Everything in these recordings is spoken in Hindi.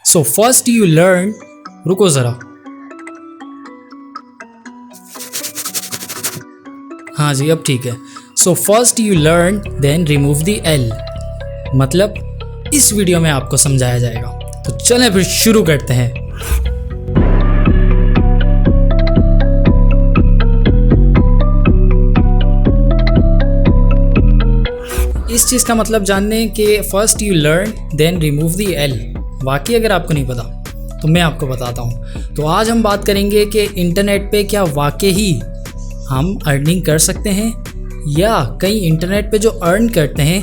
सो फर्स्ट यू लर्न, रुको ज़रा, हाँ जी अब ठीक है। So first you learn then remove the L, मतलब इस वीडियो में आपको समझाया जाएगा। तो चलें फिर शुरू करते हैं। इस चीज़ का मतलब जानने के first you learn then remove the L, वाकई अगर आपको नहीं पता तो मैं आपको बताता हूँ। तो आज हम बात करेंगे कि इंटरनेट पे क्या वाकई ही हम अर्निंग कर सकते हैं, या कहीं इंटरनेट पे जो अर्न करते हैं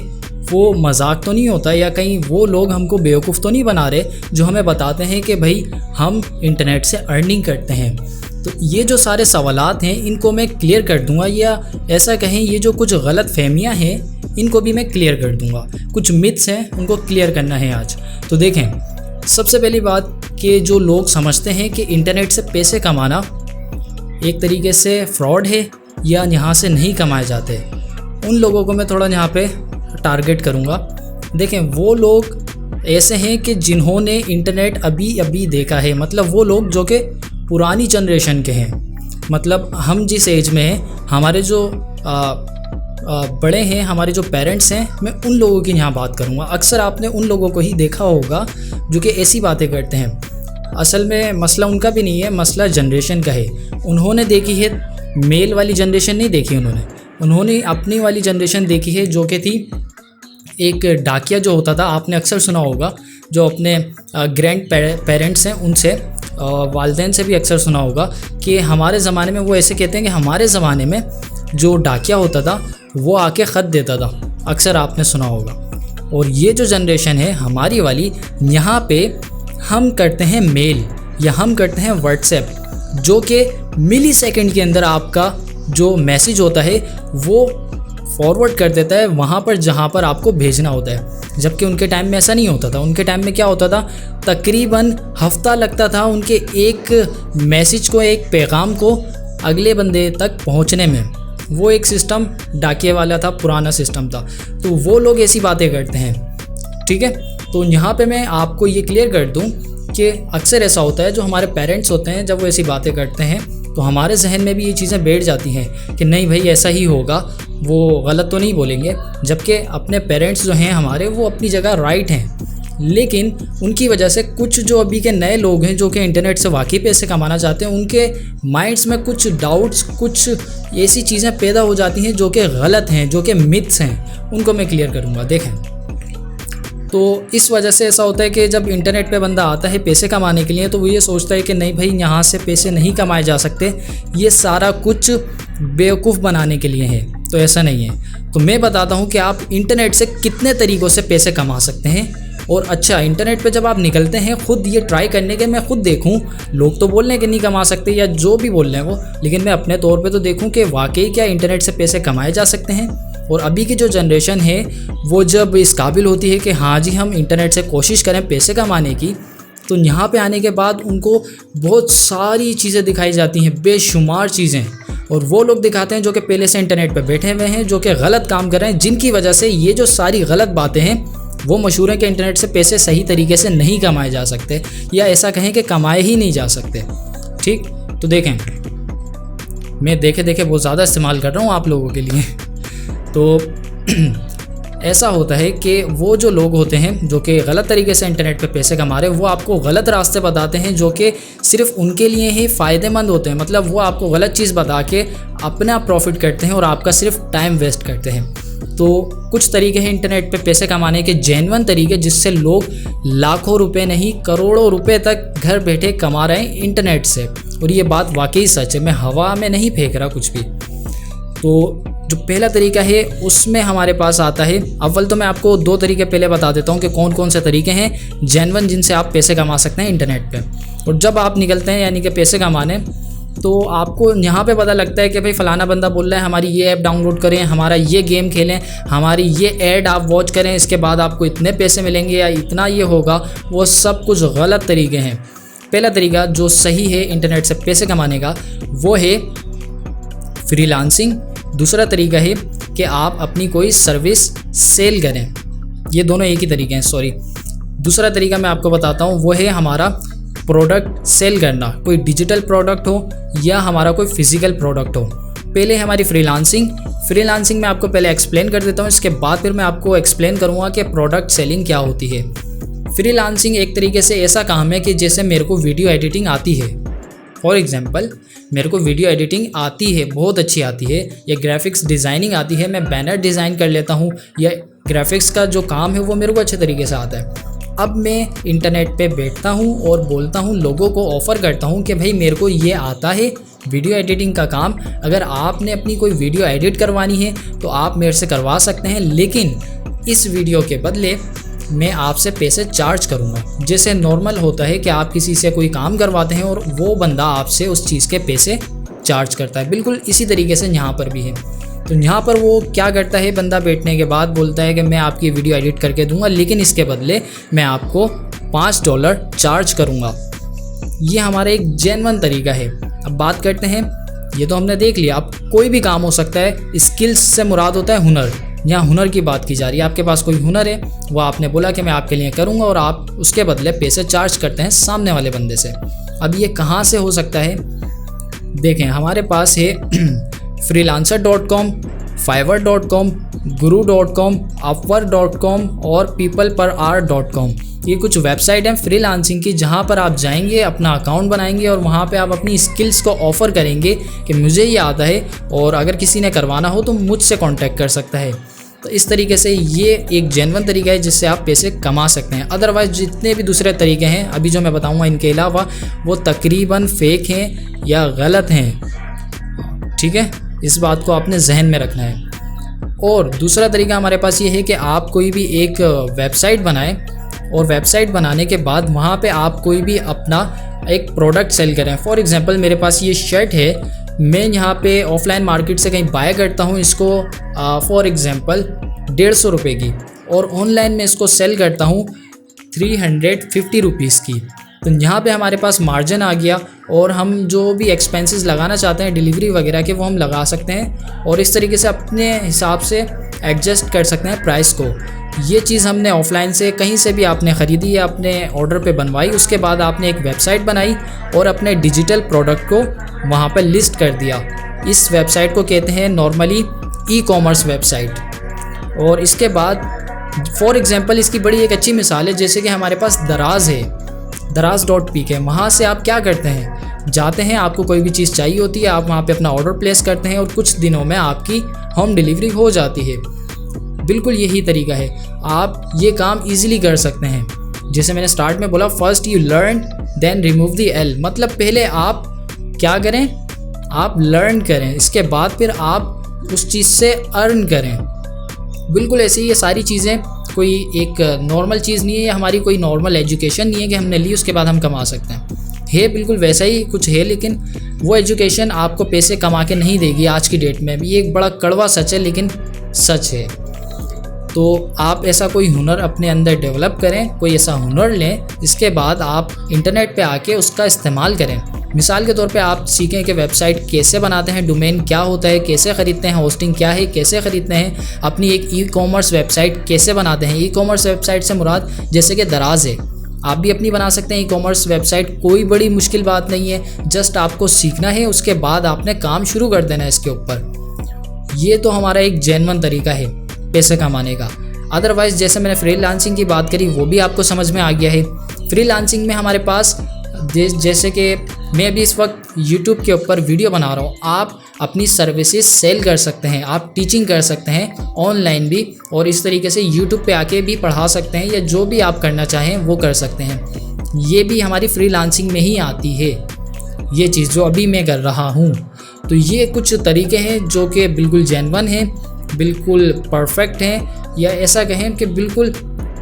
वो मजाक तो नहीं होता, या कहीं वो लोग हमको बेवकूफ़ तो नहीं बना रहे जो हमें बताते हैं कि भाई हम इंटरनेट से अर्निंग करते हैं। तो ये जो सारे सवालात हैं इनको मैं क्लियर कर दूंगा, या ऐसा कहें ये जो कुछ गलत फहमियाँ हैं इनको भी मैं क्लियर कर दूंगा। कुछ मिथ्स हैं उनको क्लियर करना है आज। तो देखें, सबसे पहली बात कि जो लोग समझते हैं कि इंटरनेट से पैसे कमाना एक तरीके से फ्रॉड है या यहाँ से नहीं कमाए जाते, उन लोगों को मैं थोड़ा यहाँ पे टारगेट करूँगा। देखें, वो लोग ऐसे हैं कि जिन्होंने इंटरनेट अभी अभी देखा है, मतलब वो लोग जो कि पुरानी जनरेशन के हैं, मतलब हम जिस एज में हैं, हमारे जो बड़े हैं, हमारे जो पेरेंट्स हैं, मैं उन लोगों की यहाँ बात करूँगा। अक्सर आपने उन लोगों को ही देखा होगा जो कि ऐसी बातें करते हैं। असल में मसला उनका भी नहीं है, मसला जनरेशन का है। उन्होंने देखी है मेल वाली जनरेशन नहीं देखी, उन्होंने अपनी वाली जनरेशन देखी है जो कि थी एक डाकिया जो होता था, आपने अक्सर सुना होगा, जो अपने ग्रैंड पेरेंट्स हैं उनसे, वालिदैन से भी अक्सर सुना होगा कि हमारे ज़माने में, वो ऐसे कहते हैं कि हमारे ज़माने में जो डाकिया होता था वो आके ख़त देता था, अक्सर आपने सुना होगा। और ये जो जनरेशन है हमारी वाली, यहाँ पे हम करते हैं मेल या हम करते हैं व्हाट्सएप, जो कि मिली सेकेंड के अंदर आपका जो मैसेज होता है वो फॉरवर्ड कर देता है वहाँ पर जहाँ पर आपको भेजना होता है। जबकि उनके टाइम में ऐसा नहीं होता था। उनके टाइम में क्या होता था, तकरीबन हफ्ता लगता था उनके एक मैसेज को, एक पैगाम को अगले बंदे तक पहुँचने में। वो एक सिस्टम डाकिए वाला था, पुराना सिस्टम था। तो वो लोग ऐसी बातें करते हैं, ठीक है। तो यहाँ पे मैं आपको ये क्लियर कर दूँ कि अक्सर ऐसा होता है, जो हमारे पेरेंट्स होते हैं जब वो ऐसी बातें करते हैं तो हमारे जहन में भी ये चीज़ें बैठ जाती हैं कि नहीं भाई ऐसा ही होगा, वो गलत तो नहीं बोलेंगे। जबकि अपने पेरेंट्स जो हैं हमारे, वो अपनी जगह राइट हैं, लेकिन उनकी वजह से कुछ जो अभी के नए लोग हैं जो कि इंटरनेट से वाकई पैसे कमाना चाहते हैं, उनके माइंड्स में कुछ डाउट्स, कुछ ऐसी चीज़ें पैदा हो जाती हैं जो कि गलत हैं, जो कि मिथ्स हैं। उनको मैं क्लियर करूँगा। देखें, तो इस वजह से ऐसा होता है कि जब इंटरनेट पे बंदा आता है पैसे कमाने के लिए, तो वो ये सोचता है कि नहीं भाई यहाँ से पैसे नहीं कमाए जा सकते, ये सारा कुछ बेवकूफ़ बनाने के लिए है। तो ऐसा नहीं है। तो मैं बताता हूँ कि आप इंटरनेट से कितने तरीक़ों से पैसे कमा सकते हैं। और अच्छा, इंटरनेट पे जब आप निकलते हैं, खुद ये ट्राई करने के, मैं खुद देखूं, लोग तो बोल रहे हैं कि नहीं कमा सकते या जो भी बोल रहे हैं वो, लेकिन मैं अपने तौर पे तो देखूं कि वाकई क्या इंटरनेट से पैसे कमाए जा सकते हैं। और अभी की जो जनरेशन है वो जब इस काबिल होती है कि हाँ जी हम इंटरनेट से कोशिश करें पैसे कमाने की, तो यहाँ पे आने के बाद उनको बहुत सारी चीज़ें दिखाई जाती हैं, बेशुमार चीज़ें। और वो लोग दिखाते हैं जो कि पहले से इंटरनेट पर बैठे हुए हैं, जो कि गलत काम कर रहे हैं, जिनकी वजह से ये जो सारी गलत बातें हैं वो मशहूर है कि इंटरनेट से पैसे सही तरीके से नहीं कमाए जा सकते, या ऐसा कहें कि कमाए ही नहीं जा सकते। ठीक, तो देखें, मैं देखे बहुत ज़्यादा इस्तेमाल कर रहा हूँ आप लोगों के लिए। तो ऐसा होता है कि वो जो लोग होते हैं जो कि गलत तरीके से इंटरनेट पे पैसे कमा रहे हैं, वो आपको गलत रास्ते बताते हैं जो कि सिर्फ उनके लिए ही फ़ायदेमंद होते हैं। मतलब वो आपको गलत चीज़ बता के अपना प्रॉफिट करते हैं और आपका सिर्फ टाइम वेस्ट करते हैं। तो कुछ तरीके हैं इंटरनेट पे पैसे कमाने के, जेन्युइन तरीके, जिससे लोग लाखों रुपए नहीं करोड़ों रुपए तक घर बैठे कमा रहे हैं इंटरनेट से। और ये बात वाकई सच है, मैं हवा में नहीं फेंक रहा कुछ भी। तो जो पहला तरीका है उसमें हमारे पास आता है, अव्वल तो मैं आपको 2 तरीके पहले बता देता हूँ कि कौन कौन से तरीके हैं जेन्युइन जिनसे आप पैसे कमा सकते हैं इंटरनेट पे। और जब आप निकलते हैं यानी कि पैसे कमाने, तो आपको यहाँ पे पता लगता है कि भाई फ़लाना बंदा बोल रहा है हमारी ये ऐप डाउनलोड करें, हमारा ये गेम खेलें, हमारी ये ऐड आप वॉच करें, इसके बाद आपको इतने पैसे मिलेंगे या इतना ये होगा। वो सब कुछ गलत तरीके हैं। पहला तरीका जो सही है इंटरनेट से पैसे कमाने का वो है फ्रीलांसिंग। दूसरा तरीका है कि आप अपनी कोई सर्विस सेल करें। ये दोनों एक ही तरीके हैं, सॉरी। दूसरा तरीका मैं आपको बताता हूँ, वो है हमारा प्रोडक्ट सेल करना, कोई डिजिटल प्रोडक्ट हो या हमारा कोई फिजिकल प्रोडक्ट हो। पहले हमारी फ्रीलांसिंग मैं आपको पहले एक्सप्लेन कर देता हूँ, इसके बाद फिर मैं आपको एक्सप्लेन करूँगा कि प्रोडक्ट सेलिंग क्या होती है। फ्रीलांसिंग एक तरीके से ऐसा काम है कि जैसे मेरे को वीडियो एडिटिंग आती है, फॉर एग्जांपल मेरे को वीडियो एडिटिंग आती है, बहुत अच्छी आती है, या ग्राफिक्स डिज़ाइनिंग आती है, मैं बैनर डिज़ाइन कर लेता हूँ, या ग्राफिक्स का जो काम है वो मेरे को अच्छे तरीके से आता है। अब मैं इंटरनेट पे बैठता हूँ और बोलता हूँ, लोगों को ऑफ़र करता हूँ कि भाई मेरे को ये आता है वीडियो एडिटिंग का काम, अगर आपने अपनी कोई वीडियो एडिट करवानी है तो आप मेरे से करवा सकते हैं, लेकिन इस वीडियो के बदले मैं आपसे पैसे चार्ज करूँगा। जैसे नॉर्मल होता है कि आप किसी से कोई काम करवाते हैं और वो बंदा आपसे उस चीज़ के पैसे चार्ज करता है, बिल्कुल इसी तरीके से यहाँ पर भी है। तो यहाँ पर वो क्या करता है, बंदा बैठने के बाद बोलता है कि मैं आपकी वीडियो एडिट करके दूंगा, लेकिन इसके बदले मैं आपको $5 चार्ज करूँगा। ये हमारा एक जेन्युइन तरीका है। अब बात करते हैं, ये तो हमने देख लिया, अब कोई भी काम हो सकता है। स्किल्स से मुराद होता है हुनर, यहाँ हुनर की बात की जा रही है। आपके पास कोई हुनर है, वो आपने बोला कि मैं आपके लिए करूँगा और आप उसके बदले पैसे चार्ज करते हैं सामने वाले बंदे से। अब ये कहाँ से हो सकता है, देखें हमारे पास है freelancer.com, fiverr.com, guru.com, upwork.com और peopleperhour.com। ये कुछ वेबसाइट हैं फ्रीलांसिंग की, जहाँ पर आप जाएंगे, अपना अकाउंट बनाएंगे और वहाँ पे आप अपनी स्किल्स को ऑफ़र करेंगे कि मुझे ये आता है और अगर किसी ने करवाना हो तो मुझसे कांटेक्ट कर सकता है। तो इस तरीके से ये एक जेन्युइन तरीका है जिससे आप पैसे कमा सकते हैं। अदरवाइज़ जितने भी दूसरे तरीके हैं अभी जो मैं बताऊँगा इनके अलावा, वो तकरीबन फेक हैं या गलत हैं। ठीक है, इस बात को आपने जहन में रखना है। और दूसरा तरीका हमारे पास ये है कि आप कोई भी एक वेबसाइट बनाएं और वेबसाइट बनाने के बाद वहाँ पे आप कोई भी अपना एक प्रोडक्ट सेल करें। फॉर एग्जांपल मेरे पास ये शर्ट है, मैं यहाँ पे ऑफलाइन मार्केट से कहीं बाय करता हूँ इसको फॉर एग्जांपल 150 रुपये की, और ऑनलाइन में इसको सेल करता हूँ 350 रुपीज़ की। तो यहाँ पे हमारे पास मार्जिन आ गया और हम जो भी एक्सपेंसेस लगाना चाहते हैं डिलीवरी वगैरह के, वो हम लगा सकते हैं और इस तरीके से अपने हिसाब से एडजस्ट कर सकते हैं प्राइस को। ये चीज़ हमने ऑफलाइन से कहीं से भी आपने ख़रीदी या अपने ऑर्डर पे बनवाई, उसके बाद आपने एक वेबसाइट बनाई और अपने डिजिटल प्रोडक्ट को वहाँ पर लिस्ट कर दिया। इस वेबसाइट को कहते हैं नॉर्मली ई-कॉमर्स वेबसाइट। और इसके बाद फॉर एग्जांपल इसकी बड़ी एक अच्छी मिसाल है, जैसे कि हमारे पास दराज है, दराज.pk है। वहाँ से आप क्या करते हैं, जाते हैं, आपको कोई भी चीज़ चाहिए होती है, आप वहाँ पे अपना ऑर्डर प्लेस करते हैं और कुछ दिनों में आपकी होम डिलीवरी हो जाती है। बिल्कुल यही तरीका है, आप ये काम इजीली कर सकते हैं। जैसे मैंने स्टार्ट में बोला, first you learn then remove the L, मतलब पहले आप क्या करें, आप लर्न करें, इसके बाद फिर आप उस चीज़ से अर्न करें। बिल्कुल ऐसे ही ये सारी चीज़ें कोई एक नॉर्मल चीज़ नहीं है, या हमारी कोई नॉर्मल एजुकेशन नहीं है कि हमने ली उसके बाद हम कमा सकते हैं। बिल्कुल वैसा ही कुछ है, लेकिन वो एजुकेशन आपको पैसे कमा के नहीं देगी आज की डेट में। ये एक बड़ा कड़वा सच है, लेकिन सच है। तो आप ऐसा कोई हुनर अपने अंदर डेवलप करें, कोई ऐसा हुनर लें, इसके बाद आप इंटरनेट पे आके उसका इस्तेमाल करें। मिसाल के तौर पे आप सीखें कि वेबसाइट कैसे बनाते हैं, डोमेन क्या होता है, कैसे ख़रीदते हैं, होस्टिंग क्या है, कैसे ख़रीदते हैं, अपनी एक ई-कॉमर्स वेबसाइट कैसे बनाते हैं। ई-कॉमर्स वेबसाइट से मुराद जैसे कि दराज है, आप भी अपनी बना सकते हैं ई-कॉमर्स वेबसाइट, कोई बड़ी मुश्किल बात नहीं है, जस्ट आपको सीखना है, उसके बाद आपने काम शुरू कर देना है इसके ऊपर। ये तो हमारा एक जेन्युइन तरीका है पैसे कमाने का। अदरवाइज़ जैसे मैंने फ्रीलांसिंग की बात करी, वो भी आपको समझ में आ गया है। फ्रीलांसिंग में हमारे पास जैसे कि मैं अभी इस वक्त YouTube के ऊपर वीडियो बना रहा हूँ, आप अपनी सर्विसेज सेल कर सकते हैं, आप टीचिंग कर सकते हैं ऑनलाइन भी, और इस तरीके से YouTube पे आके भी पढ़ा सकते हैं, या जो भी आप करना चाहें वो कर सकते हैं। ये भी हमारी फ्रीलांसिंग में ही आती है, ये चीज़ जो अभी मैं कर रहा हूँ। तो ये कुछ तरीके हैं जो कि बिल्कुल जेन्युइन हैं, बिल्कुल परफेक्ट हैं, या ऐसा कहें कि बिल्कुल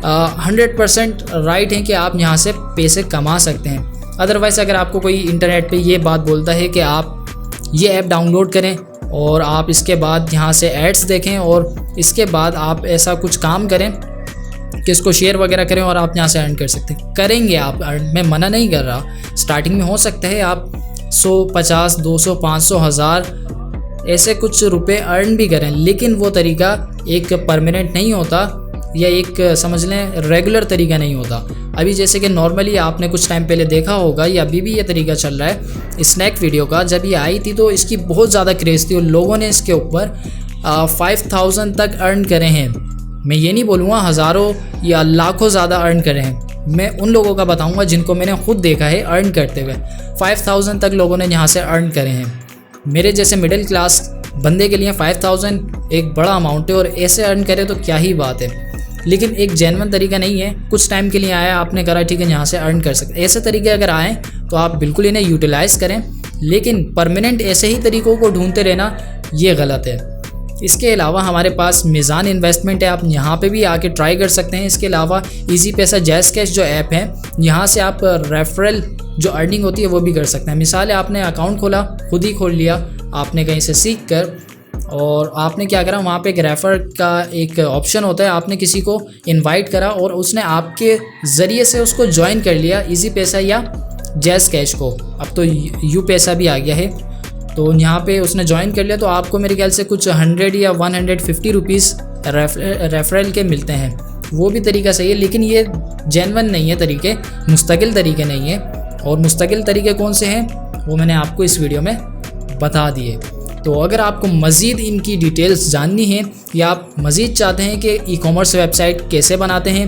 100% राइट हैं कि आप यहाँ से पैसे कमा सकते हैं। अदरवाइज़ अगर आपको कोई इंटरनेट पे ये बात बोलता है कि आप ये ऐप डाउनलोड करें और आप इसके बाद यहाँ से एड्स देखें और इसके बाद आप ऐसा कुछ काम करें कि इसको शेयर वगैरह करें और आप यहाँ से अर्न कर सकते हैं, करेंगे आप अर्न, मैं मना नहीं कर रहा। स्टार्टिंग में हो सकता है आप 100, 50, 200, 500, 1000 ऐसे कुछ रुपए अर्न भी करें, लेकिन वो तरीका एक परमानेंट नहीं होता। या एक समझ लें रेगुलर तरीका नहीं होता। अभी जैसे कि नॉर्मली आपने कुछ टाइम पहले देखा होगा या अभी भी ये तरीका चल रहा है स्नैक वीडियो का। जब ये आई थी तो इसकी बहुत ज़्यादा क्रेज़ थी और लोगों ने इसके ऊपर 5000 तक अर्न करे हैं। मैं ये नहीं बोलूँगा हज़ारों या लाखों ज़्यादा अर्न करे हैं, मैं उन लोगों का बताऊँगा जिनको मैंने खुद देखा है अर्न करते हुए। 5000 तक लोगों ने यहाँ से अर्न करे हैं। मेरे जैसे मिडिल क्लास बंदे के लिए 5000 एक बड़ा अमाउंट है और ऐसे अर्न करे तो क्या ही बात है। लेकिन एक जेन्युइन तरीका नहीं है, कुछ टाइम के लिए आया आपने करा ठीक है यहाँ से अर्न कर सकते। ऐसे तरीके अगर आए तो आप बिल्कुल इन्हें यूटिलाइज़ करें, लेकिन परमानेंट ऐसे ही तरीक़ों को ढूंढते रहना ये गलत है। इसके अलावा हमारे पास मीज़ान इन्वेस्टमेंट है, आप यहाँ पे भी आके ट्राई कर सकते हैं। इसके अलावा इजी पैसा जैज़ कैश जो ऐप है, यहाँ से आप रेफरल जो अर्निंग होती है वो भी कर सकते हैं। मिसाल है आपने अकाउंट खोला, खुद ही खोल लिया आपने कहीं से सीख कर, और आपने क्या करा वहाँ पे एक रेफ़र का एक ऑप्शन होता है, आपने किसी को इनवाइट करा और उसने आपके ज़रिए से उसको ज्वाइन कर लिया इजी पैसा या जैज़ कैश को। अब तो यू पैसा भी आ गया है, तो यहाँ पे उसने ज्वाइन कर लिया तो आपको मेरे ख्याल से कुछ 100 या 150 रुपीज़ रेफरल के मिलते हैं। वो भी तरीका सही है, लेकिन ये जेन्युइन नहीं है तरीके, मुस्तकिल तरीके नहीं है। और मुस्तकिल तरीके कौन से हैं वो मैंने आपको इस वीडियो में बता दिए। तो अगर आपको मज़ीद इनकी डिटेल्स जाननी है या आप मज़ीद चाहते हैं कि ई कॉमर्स वेबसाइट कैसे बनाते हैं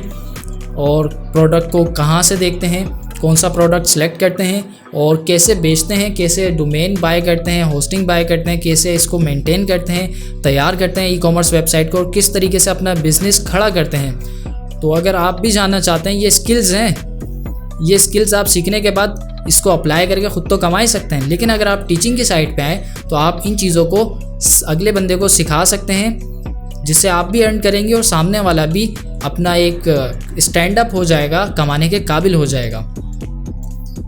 और प्रोडक्ट को कहाँ से देखते हैं, कौन सा प्रोडक्ट सेलेक्ट करते हैं और कैसे बेचते हैं, कैसे डोमेन बाय करते हैं, होस्टिंग बाय करते हैं, कैसे इसको मेंटेन करते हैं, तैयार करते हैं ई कॉमर्स वेबसाइट को, और किस तरीके से अपना बिज़नेस खड़ा करते हैं, तो अगर आप भी जानना चाहते हैं ये स्किल्स हैं, ये स्किल्स आप सीखने के बाद इसको अप्लाई करके ख़ुद तो कमा ही सकते हैं। लेकिन अगर आप टीचिंग की साइड पे आए तो आप इन चीज़ों को अगले बंदे को सिखा सकते हैं, जिससे आप भी अर्न करेंगे और सामने वाला भी अपना एक स्टैंड अप हो जाएगा, कमाने के काबिल हो जाएगा।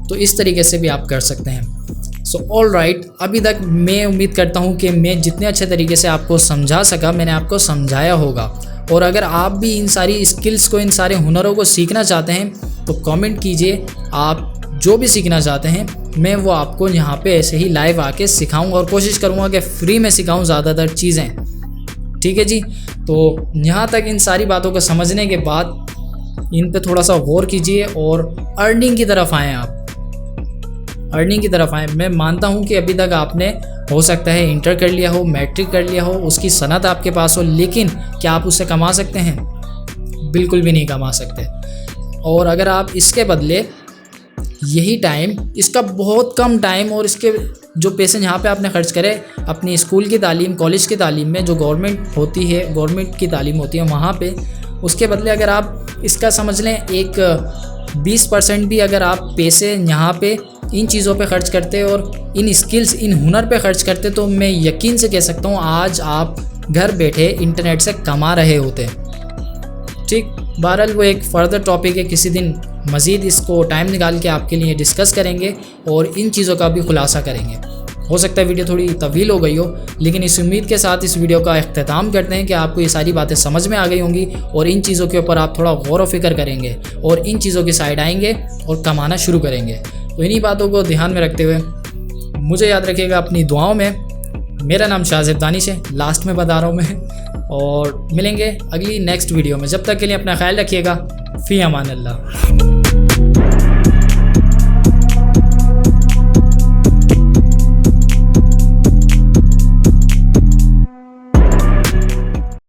तो इस तरीके से भी आप कर सकते हैं। सो ऑल राइट, अभी तक मैं उम्मीद करता हूँ कि मैं जितने अच्छे तरीके से आपको समझा सका मैंने आपको समझाया होगा। और अगर आप भी इन सारी स्किल्स को, इन सारे हुनरों को सीखना चाहते हैं तो कमेंट कीजिए। आप जो भी सीखना चाहते हैं मैं वो आपको यहाँ पे ऐसे ही लाइव आके सिखाऊंगा और कोशिश करूँगा कि फ्री में सिखाऊं ज़्यादातर चीज़ें। ठीक है जी, तो यहाँ तक इन सारी बातों को समझने के बाद इन पे थोड़ा सा गौर कीजिए और अर्निंग की तरफ आएँ। आप अर्निंग की तरफ आएँ। मैं मानता हूँ कि अभी तक आपने हो सकता है इंटर कर लिया हो, मैट्रिक कर लिया हो, उसकी सनद आपके पास हो, लेकिन क्या आप उससे कमा सकते हैं? बिल्कुल भी नहीं कमा सकते। और अगर आप इसके बदले यही टाइम, इसका बहुत कम टाइम और इसके जो पैसे यहाँ पे आपने खर्च करे अपनी स्कूल की तालीम, कॉलेज की तालीम में, जो गवर्नमेंट होती है, गवर्नमेंट की तालीम होती है वहाँ पे, उसके बदले अगर आप इसका समझ लें एक 20% भी अगर आप पैसे यहाँ पे इन चीज़ों पे खर्च करते और इन स्किल्स, इन हुनर पे खर्च करते, तो मैं यकीन से कह सकता हूँ आज आप घर बैठे इंटरनेट से कमा रहे होते। ठीक, बहरहाल वो एक फ़र्दर टॉपिक है, किसी दिन मज़ीद इसको टाइम निकाल के आपके लिए डिस्कस करेंगे और इन चीज़ों का भी खुलासा करेंगे। हो सकता है वीडियो थोड़ी तवील हो गई हो, लेकिन इस उम्मीद के साथ इस वीडियो का इख्तिताम करते हैं कि आपको ये सारी बातें समझ में आ गई होंगी और इन चीज़ों के ऊपर आप थोड़ा गौर व फिक्र करेंगे और इन चीज़ों की साइड आएंगे और कमाना शुरू करेंगे। तो इन्हीं बातों को ध्यान में रखते हुए मुझे याद रखिएगा अपनी दुआओं में। मेरा नाम शाहज़ेब दानिश है, लास्ट में बता रहा हूँ मैं, और मिलेंगे अगली नेक्स्ट वीडियो में। जब तक के लिए अपना ख्याल रखिएगा। फ़ी अमान अल्लाह।